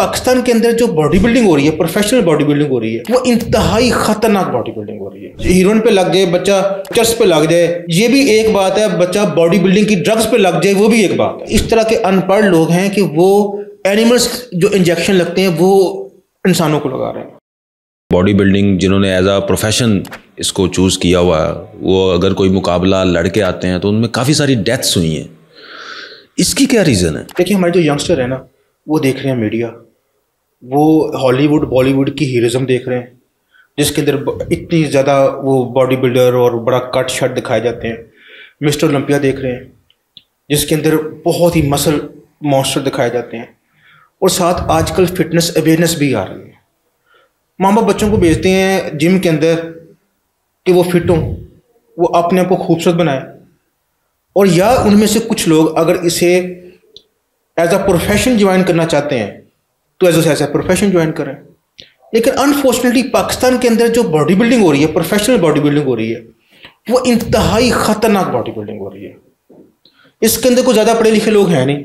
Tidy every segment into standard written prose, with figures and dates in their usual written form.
पाकिस्तान के अंदर जो बॉडी बिल्डिंग हो रही है, प्रोफेशनल बॉडी बिल्डिंग हो रही है, वो इंतहाई खतरनाक बॉडी बिल्डिंग हो रही है। हीरोइन पे लग जाए बच्चा, चर्च पे लग जाए, ये भी एक बात है। बच्चा बॉडी बिल्डिंग की ड्रग्स पे लग जाए, वो भी एक बात है। इस तरह के अनपढ़ लोग हैं कि वो एनिमल्स जो इंजेक्शन लगते हैं वो इंसानों को लगा रहे हैं। बॉडी बिल्डिंग जिन्होंने एज अ प्रोफेशन इसको चूज़ किया हुआ है, वो अगर कोई मुकाबला लड़के आते हैं तो उनमें काफ़ी सारी डेथ्स हुई हैं। इसकी क्या रीज़न है? देखिए, हमारे जो यंगस्टर है ना, वो देख रहे हैं मीडिया, वो हॉलीवुड बॉलीवुड की हीरोइज्म देख रहे हैं, जिसके अंदर इतनी ज़्यादा वो बॉडी बिल्डर और बड़ा कट शर्ट दिखाए जाते हैं। मिस्टर ओलंपिया देख रहे हैं, जिसके अंदर बहुत ही मसल मॉन्स्टर दिखाए जाते हैं। और साथ आजकल फिटनेस अवेयरनेस भी आ रही है। माँ बाप बच्चों को भेजते हैं जिम के अंदर कि वो फिट हों, वो अपने आप को खूबसूरत बनाए। और या उनमें से कुछ लोग अगर इसे एज अ प्रोफेशन ज्वाइन करना चाहते हैं तो एज अ प्रोफेशन ज्वाइन करें। लेकिन अनफॉर्चुनेटली पाकिस्तान के अंदर जो बॉडी बिल्डिंग हो रही है, प्रोफेशनल बॉडी बिल्डिंग हो रही है, वो इंतहाई खतरनाक बॉडी बिल्डिंग हो रही है। इसके अंदर कोई ज़्यादा पढ़े लिखे लोग हैं नहीं,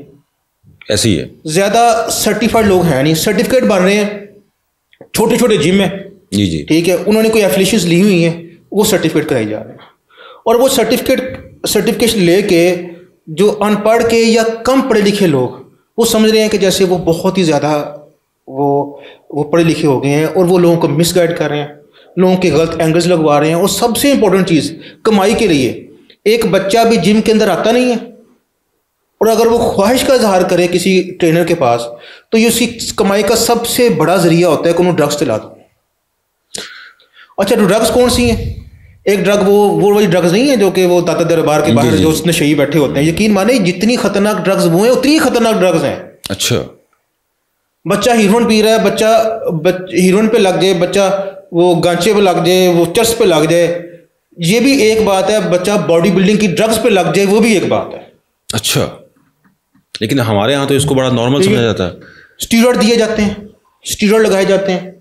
ऐसी है, ज़्यादा सर्टिफाइड लोग हैं नहीं। सर्टिफिकेट बन रहे हैं, छोटे छोटे जिम है जी जी, ठीक है, उन्होंने कोई एफिलिएशंस ली हुई हैं, वो सर्टिफिकेट कराई जा रहे हैं। और वो सर्टिफिकेशन लेके जो अनपढ़ के या कम पढ़े लिखे लोग वो समझ रहे हैं कि जैसे वो बहुत ही ज़्यादा वो पढ़े लिखे हो गए हैं, और वो लोगों को मिसगाइड कर रहे हैं, लोगों के गलत एंगल्स लगवा रहे हैं। और सबसे इंपॉर्टेंट चीज़, कमाई के लिए एक बच्चा भी जिम के अंदर आता नहीं है, और अगर वो ख्वाहिश का इजहार करे किसी ट्रेनर के पास, तो ये उसकी कमाई का सबसे बड़ा जरिया होता है कि उन्होंने ड्रग्स दिला दो। अच्छा, तो ड्रग्स कौन सी हैं? एक ड्रग वो वाली ड्रग्स नहीं है जो कि वो दाता दरबार के बाहर जो उसने शही बैठे होते हैं। यकीन माने, जितनी खतरनाक ड्रग्स वो हैं उतनी खतरनाक ड्रग्स हैं। अच्छा, बच्चा हीरोइन पी रहा है, बच्चा हीरोइन पे लग जाए, बच्चा वो गांचे पे लग जाए, वो चर्च पे लग जाए, ये भी एक बात है। बच्चा बॉडी बिल्डिंग की ड्रग्स पे लग जाए, वो भी एक बात है। अच्छा, लेकिन हमारे यहाँ तो इसको बड़ा नॉर्मल समझा जाता है। स्टीरॉयड दिए जाते हैं, स्टीरॉयड लगाए जाते हैं।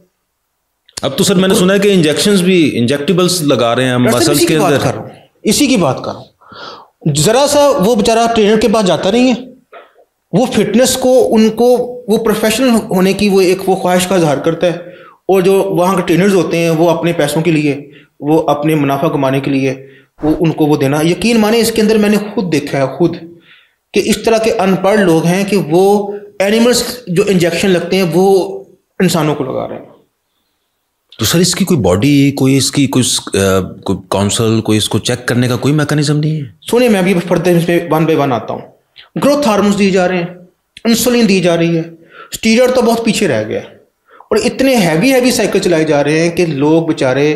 अब तो सर मैंने सुना है कि इंजेक्टिबल्स लगा रहे हैं मसल्स के अंदर। इसी की बात कर रहा हूँ। जरा सा वो बेचारा ट्रेनर के पास जाता नहीं है, वो फिटनेस को उनको वो प्रोफेशनल होने की वो ख्वाहिश का इजहार करता है। और जो वहाँ के ट्रेनर्स होते हैं वो अपने पैसों के लिए, वो अपने मुनाफा कमाने के लिए वो उनको वो देना। यकीन माने, इसके अंदर मैंने खुद देखा है कि इस तरह के अनपढ़ लोग हैं कि वो एनिमल्स जो इंजेक्शन लगते हैं वो इंसानों को लगा रहे हैं। तो सर इसकी कोई बॉडी, कोई इसकी कोई काउंसिल, कोई इसको चेक करने का कोई मैकेनिज्म नहीं है? सुनिए, मैं अभी फर्दर इसमें वन बाय वन आता हूँ। ग्रोथ हार्मोन्स दिए जा रहे हैं, इंसुलिन दी जा रही है, स्टीरॉयड तो बहुत पीछे रह गया। और इतने हैवी साइकिल चलाए जा रहे हैं कि लोग बेचारे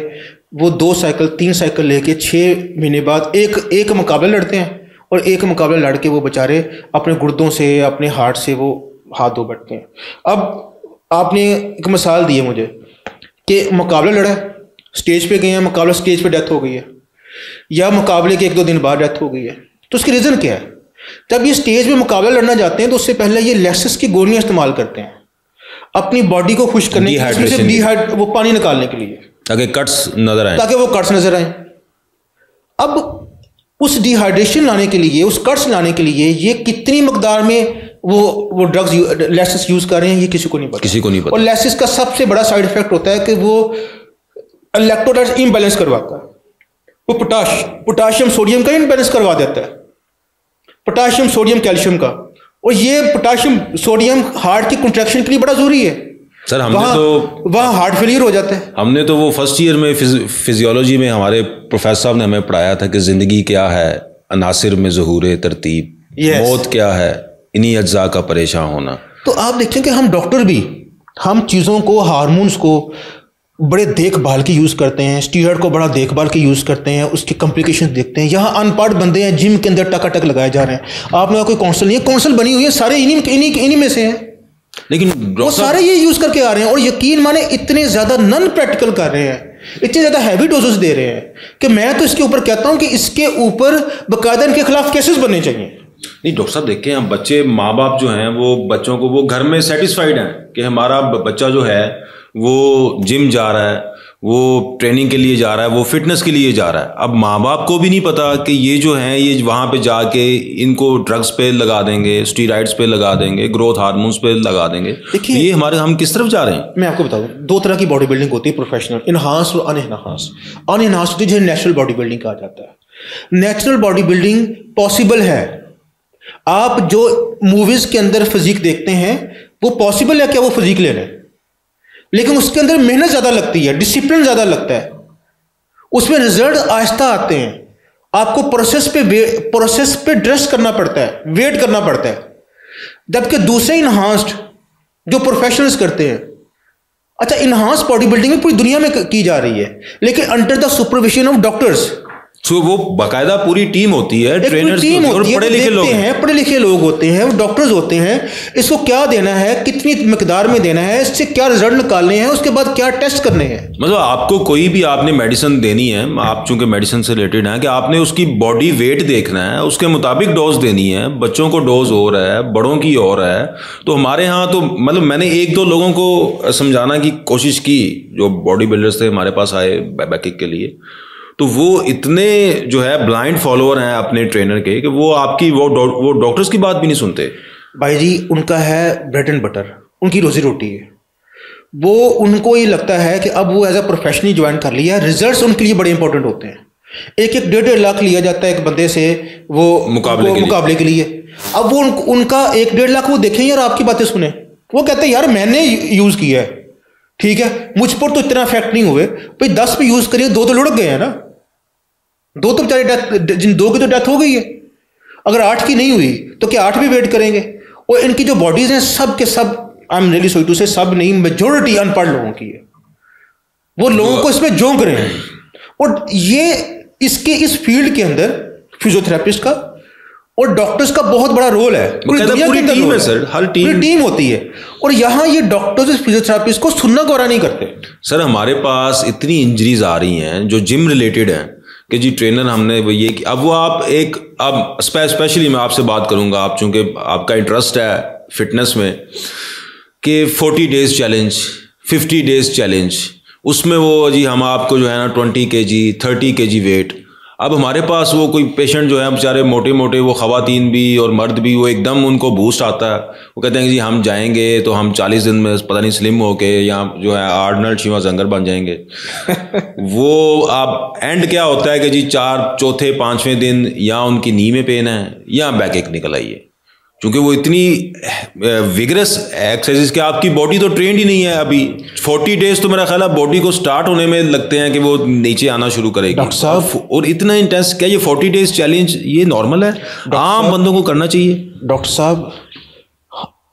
वो 2 साइकिल 3 साइकिल लेके 6 महीने बाद एक मुकाबला लड़ते हैं, और एक मुकाबला लड़ के वो बेचारे अपने गुर्दों से, अपने हार्ट से वो हाथ धो बैठते हैं। अब आपने एक मिसाल दी है मुझे कि मुकाबला लड़ा, स्टेज पे गए हैं, मुकाबला स्टेज पे डेथ हो गई है, या मुकाबले के 1-2 दिन बाद डेथ हो गई है। तो उसकी रीज़न क्या है? जब ये स्टेज पे मुकाबला लड़ना जाते हैं तो उससे पहले ये लेक्सिस की गोलियां इस्तेमाल करते हैं अपनी बॉडी को खुश करने के लिए, वो पानी निकालने के लिए, ताकि कट्स नजर आए। अब उस डिहाइड्रेशन लाने के लिए, उस कट्स लाने के लिए ये कितनी मकदार में वो ड्रग्स लेसिस यूज कर रहे हैं, ये किसी को नहीं पता। और लेसिस का सबसे बड़ा साइड इफेक्ट होता है कि वो इलेक्ट्रोलाइट्स इम्बैलेंस करवाता है। वो पोटाशियम सोडियम का इम्बैलेंस करवा देता है, पोटाशियम सोडियम कैल्शियम का। और ये पोटाशियम सोडियम हार्ट की कंट्रैक्शन के लिए बड़ा जरूरी है। सर वहाँ हार्ट फेलियर हो जाता है। हमने तो वो फर्स्ट ईयर में फिजियोलॉजी में हमारे प्रोफेसर साहब ने हमें पढ़ाया था कि जिंदगी क्या है, अनासिर में ज़हूर तरतीब, मौत क्या है, इन्हीं अज्जा का परेशान होना। तो आप देखते हैं कि हम डॉक्टर भी हम चीज़ों को, हार्मोन्स को बड़े देखभाल के यूज़ करते हैं, स्टीरॉयड को बड़ा देखभाल के यूज़ करते हैं, उसकी कॉम्प्लिकेशंस देखते हैं। यहाँ अनपढ़ बंदे हैं, जिम के अंदर टकाटक लगाए जा रहे हैं। आपने कोई काउंसिल नहीं है, काउंसिल बनी हुई है, सारे इन्हीं में से हैं, लेकिन वो सारे ये यूज़ करके आ रहे हैं। और यकीन माने, इतने ज़्यादा नॉन प्रैक्टिकल कर रहे हैं, इतने ज़्यादा हैवी डोजेस दे रहे हैं कि मैं तो इसके ऊपर कहता हूँ कि इसके ऊपर बाकायदा इनके खिलाफ केसेस बनने चाहिए। नहीं डॉक्टर साहब देखें, हम बच्चे, माँ बाप जो हैं वो बच्चों को, वो घर में सेटिस्फाइड हैं कि हमारा बच्चा जो है वो जिम जा रहा है, वो ट्रेनिंग के लिए जा रहा है, वो फिटनेस के लिए जा रहा है। अब माँ बाप को भी नहीं पता कि ये जो हैं ये वहाँ पे जाके इनको ड्रग्स पे लगा देंगे, स्टीरॉइड्स पे लगा देंगे, ग्रोथ हार्मोन्स पे लगा देंगे। देखिए ये हम किस तरफ जा रहे हैं। मैं आपको बता दूं, दो तरह की बॉडी बिल्डिंग होती है, प्रोफेशनल, इनहांस और अनइनहांस। अनइनहांस होती है जिसे नेचुरल बॉडी बिल्डिंग कहा जाता है। नेचुरल बॉडी बिल्डिंग पॉसिबल है। आप जो मूवीज के अंदर फिजिक देखते हैं वो पॉसिबल है क्या वो फिजिक ले लें, लेकिन उसके अंदर मेहनत ज्यादा लगती है, डिसिप्लिन ज्यादा लगता है, उसमें रिजल्ट आहिस्ता आते हैं। आपको प्रोसेस पे ड्रेस करना पड़ता है, वेट करना पड़ता है। जबकि दूसरे इनहांस्ड जो प्रोफेशनल्स करते हैं, अच्छा इनहांस बॉडी बिल्डिंग में पूरी दुनिया में की जा रही है, लेकिन under the supervision of doctors. तो वो बाकायदा पूरी टीम होती है, ट्रेनर्स होते हैं और पढ़े लिखे लोग होते हैं, वो डॉक्टर्स होते हैं। इसको क्या देना है, कितनी मिकदार में देना है, इससे क्या रिजल्ट निकालने हैं, उसके बाद क्या टेस्ट करने हैं। मतलब आपको कोई भी आपने मेडिसिन देनी है, आप चूंकि मेडिसिन से रिलेटेड हैं, कि आपने उसकी बॉडी वेट देखना है, उसके मुताबिक डोज देनी है। बच्चों को डोज हो रहा है, बड़ों की हो रहा है। तो हमारे यहाँ तो मतलब मैंने एक दो लोगों को समझाना की कोशिश की जो बॉडी बिल्डर्स थे हमारे पास आए बैकिक के लिए, तो वो इतने जो है ब्लाइंड फॉलोअर हैं अपने ट्रेनर के कि वो आपकी वो डॉक्टर्स की बात भी नहीं सुनते। भाई जी उनका है ब्रेड एंड बटर, उनकी रोजी रोटी है वो। उनको ये लगता है कि अब वो एज अ प्रोफेशनली ज्वाइन कर लिया, रिजल्ट्स उनके लिए बड़े इंपॉर्टेंट होते हैं। एक 1.5 लाख लिया जाता है एक बंदे से वो मुकाबले के लिए। अब वो उनका 1.5 लाख वो देखें और आपकी बातें सुने, वो कहते हैं यार मैंने यूज किया है, ठीक है, मुझ पर तो इतना इफेक्ट नहीं हुए भाई, 10 पे यूज करिए, 2 तो लुढ़क गए हैं ना, 2 तो बेचारे जिन 2 की तो डेथ हो गई है। अगर 8 की नहीं हुई तो क्या 8 भी वेट करेंगे। और इनकी जो बॉडीज हैं सब के सब, I am really sorry to say, सब नहीं मेजोरिटी अनपढ़ लोगों की है। वो लोगों को इसमें झोंक रहे हैं। और ये इस फील्ड के अंदर फिजियोथेरेपिस्ट का और डॉक्टर्स का बहुत बड़ा रोल है। पूरी टीम है सर, हर टीम होती है। और यहाँ ये डॉक्टर्स फिजियोथेरेपिस्ट को सुनना गौरा नहीं करते। सर हमारे पास इतनी इंजरीज आ रही हैं जो जिम रिलेटेड हैं कि जी ट्रेनर हमने वो ये कि अब वो आप एक, अब स्पेशली मैं आपसे बात करूंगा, आप चूंकि आपका इंटरेस्ट है फिटनेस में, कि 40 डेज चैलेंज, 50 डेज चैलेंज, उसमें वो जी हम आपको जो है ना 20 kg 30 kg वेट। अब हमारे पास वो कोई पेशेंट जो है बेचारे मोटे मोटे, वो ख़वातीन भी और मर्द भी, वो एकदम उनको बूस्ट आता है, वो कहते हैं कि जी हम जाएंगे तो हम 40 दिन में पता नहीं स्लिम होके या जो है आर्नल्ड शिवाजंगर बन जाएंगे। वो आप एंड क्या होता है कि जी 4, चौथे 5वें दिन या उनकी नी में पेन है या बैक एक निकल आई है, क्योंकि वो इतनी विगरस एक्सरसाइज कि आपकी बॉडी तो ट्रेंड ही नहीं है अभी। 40 डेज तो मेरा ख्याल है बॉडी को स्टार्ट होने में लगते हैं कि वो नीचे आना शुरू करेगी। डॉक्टर साहब, और इतना इंटेंस, क्या ये 40 डेज चैलेंज ये नॉर्मल है? आम बंदों को करना चाहिए। डॉक्टर साहब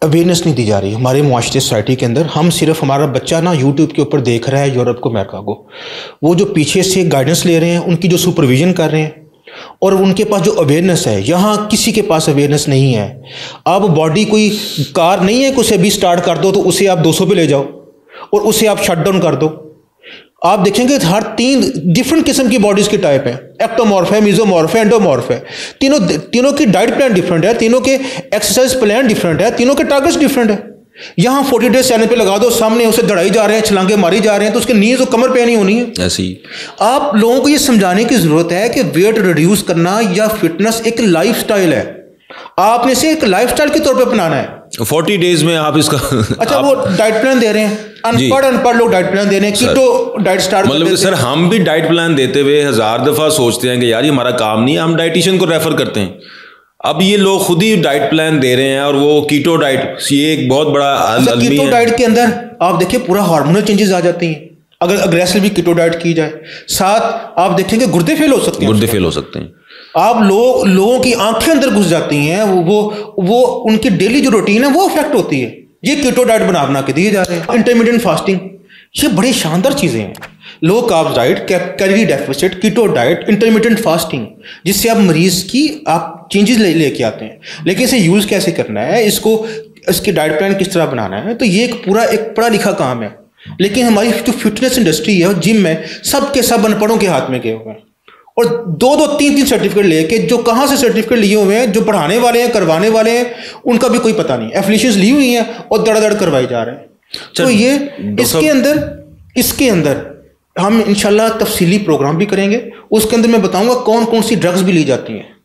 अवेयरनेस नहीं दी जा रही हमारे मुआशरे सोसाइटी के अंदर। हम सिर्फ, हमारा बच्चा ना यूट्यूब के ऊपर देख रहा है यूरोप को, अमेरिका को, वो जो पीछे से गाइडेंस ले रहे हैं, उनकी जो सुपरविजन कर रहे हैं और उनके पास जो अवेयरनेस है, यहाँ किसी के पास अवेयरनेस नहीं है। अब बॉडी कोई कार नहीं है कि उसे अभी स्टार्ट कर दो तो उसे आप 200 पे ले जाओ और उसे आप शट डाउन कर दो। आप देखेंगे हर 3 डिफरेंट किस्म की बॉडीज की टाइप है, एक्टोमॉर्फ है, मीजोमॉर्फ है, एंडोमॉर्फ है। तीनों की डाइट प्लान डिफरेंट है, तीनों के एक्सरसाइज प्लान डिफरेंट है, तीनों के टारगेट्स डिफरेंट है। यहाँ 40 डेज चैलेंज पे लगा दो, सामने उसे दौड़ाई जा रहे हैं, छलांगे मारी जा रहे हैं, तो उसके नीज और कमर पे नहीं होनी है। ऐसे ही आप लोगों को ये समझाने की जरूरत है कि वेट रिड्यूस करना या फिटनेस एक लाइफस्टाइल है, आपने इसे एक लाइफस्टाइल के तौर पे अपनाना है। 40 डेज में आप इसका अच्छा वो डाइट प्लान दे रहे हैं, अनपढ़ लोग डाइट प्लान दे रहे हैं, कीटो डाइट स्टार्ट मतलब सर हम भी डाइट प्लान देते हुए 1000 दफा सोचते हैं कि यार ये हमारा काम नहीं है, हम डाइटिशियन को रेफर करते हैं। अब ये लोग खुद ही डाइट प्लान दे रहे हैं और वो कीटो डाइट, ये एक बहुत बड़ा कीटो डाइट के अंदर आप देखिए पूरा हार्मोनल चेंजेस आ जाती हैं अगर अग्रेसिवली कीटो डाइट की जाए। साथ आप देखेंगे गुर्दे फेल हो सकते हैं, आप लोगों की आंखें अंदर घुस जाती हैं, वो उनकी डेली जो रूटीन है वो अफेक्ट होती है। ये कीटो डाइट बना के दिए जा रहे हैं। इंटरमीडिएट फास्टिंग, ये बड़ी शानदार चीजें हैं। Low carb diet, calorie deficit, keto diet, intermediate fasting, जिससे आप मरीज की आप चेंजेस लेके आते हैं। लेकिन इसे यूज कैसे करना है, इसकी डाइट प्लान किस तरह बनाना है, तो ये एक पढ़ा लिखा काम है। लेकिन हमारी जो फिटनेस इंडस्ट्री है, जिम है, सब के सब अनपढ़ों के हाथ में गए हुए हैं। और 2-2 3-3 सर्टिफिकेट लेके, जो कहाँ से सर्टिफिकेट लिए हुए हैं, जो पढ़ाने वाले हैं, करवाने वाले हैं, उनका भी कोई पता नहीं, एफिलिएशंस ली हुई हैं और दड़ करवाए जा रहे हैं। तो ये इसके अंदर हम इंशाल्लाह तफसीली प्रोग्राम भी करेंगे। उसके अंदर मैं बताऊंगा कौन कौन सी ड्रग्स भी ली जाती हैं।